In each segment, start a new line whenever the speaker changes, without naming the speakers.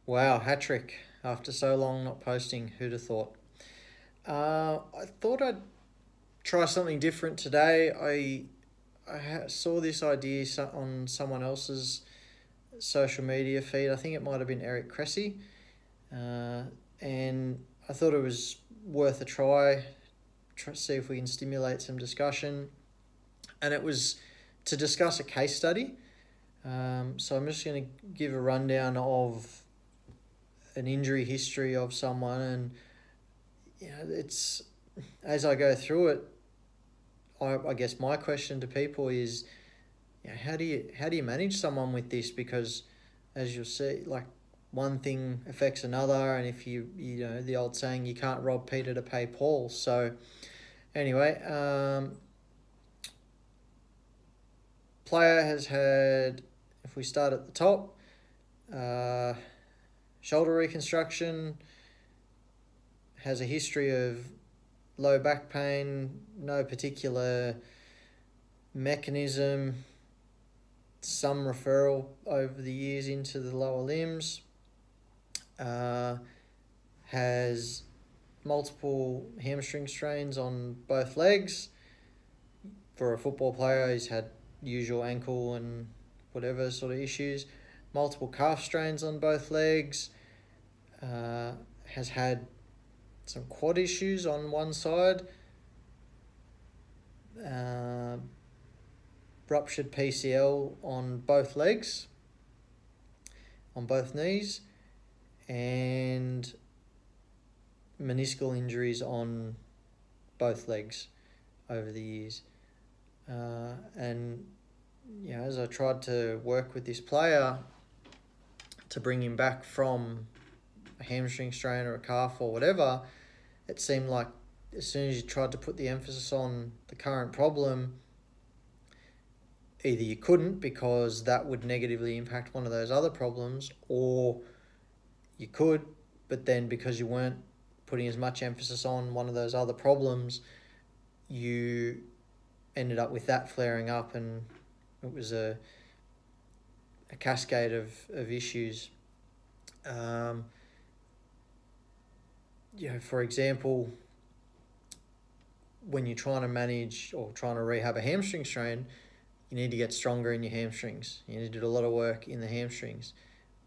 Wow, hat trick after so long not posting. Who'd have thought? I thought I'd try something different today. I saw this idea on someone else's social media feed. I think it might have been Eric Cressy, uh, and I thought it was worth a try. Try see if we can stimulate some discussion, and it was to discuss a case study. So I'm just going to give a rundown of an injury history of someone, and it's as I go through it, I guess my question to people is, how do you manage someone with this? Because as you'll see, like one thing affects another, and if you know the old saying, you can't rob Peter to pay Paul. So anyway, player has had, if we start at the top, uh, shoulder reconstruction, has a history of low back pain, no particular mechanism, some referral over the years into the lower limbs, uh, has multiple hamstring strains on both legs. For a football player, he's had usual ankle and whatever sort of issues, multiple calf strains on both legs, has had some quad issues on one side, uh, ruptured PCL on both legs, on both knees, and meniscal injuries on both legs over the years. And as I tried to work with this player to bring him back from a hamstring strain or a calf or whatever, it seemed like as soon as you tried to put the emphasis on the current problem, either you couldn't because that would negatively impact one of those other problems, or you could, but then because you weren't putting as much emphasis on one of those other problems, you ended up with that flaring up, and it was a cascade of issues. For example, when you're trying to manage or trying to rehab a hamstring strain, you need to get stronger in your hamstrings. You need to do a lot of work in the hamstrings.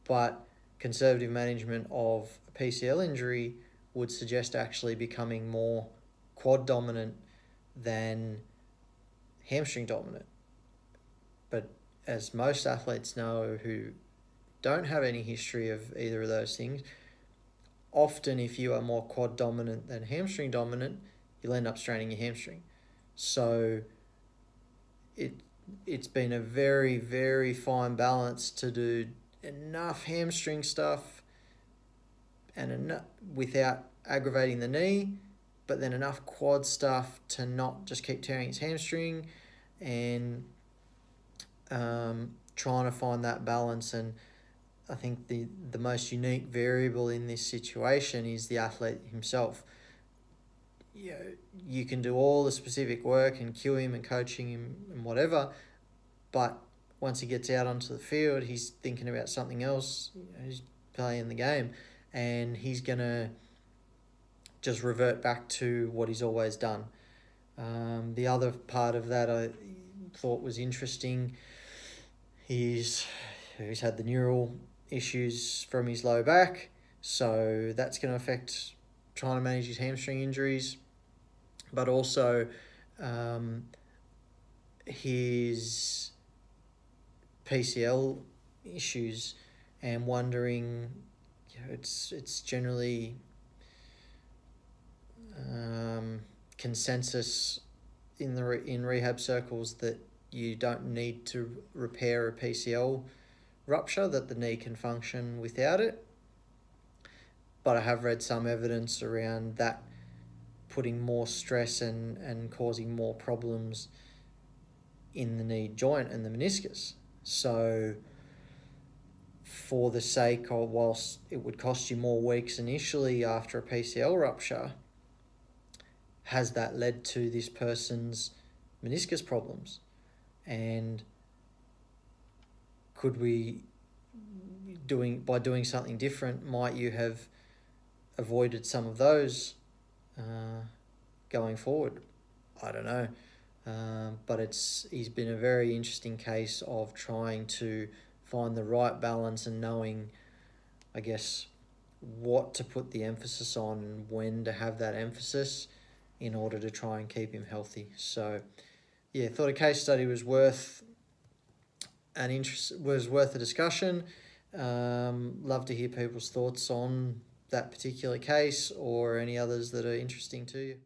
But conservative management of a PCL injury would suggest actually becoming more quad dominant than hamstring dominant. But as most athletes know who don't have any history of either of those things, often if you are more quad dominant than hamstring dominant, you'll end up straining your hamstring. So it's been a very, very fine balance to do enough hamstring stuff and enough without aggravating the knee, but then enough quad stuff to not just keep tearing his hamstring, and trying to find that balance. And I think the most unique variable in this situation is the athlete himself. You can do all the specific work and cue him and coaching him and whatever, but once he gets out onto the field, he's thinking about something else. He's playing the game, and he's going to just revert back to what he's always done. The other part of that I thought was interesting. He's had the neural issues from his low back, so that's going to affect trying to manage his hamstring injuries, but also his PCL issues, and wondering, it's generally consensus in rehab circles that you don't need to repair a PCL rupture, that the knee can function without it. But I have read some evidence around that putting more stress and causing more problems in the knee joint and the meniscus. So for the sake of, whilst it would cost you more weeks initially after a PCL rupture, has that led to this person's meniscus problems? And could we doing something different, might you have avoided some of those going forward? I don't know. But he's been a very interesting case of trying to find the right balance and knowing, I guess, what to put the emphasis on and when to have that emphasis in order to try and keep him healthy. So, yeah, thought a case study was worth a discussion. Love to hear people's thoughts on that particular case or any others that are interesting to you.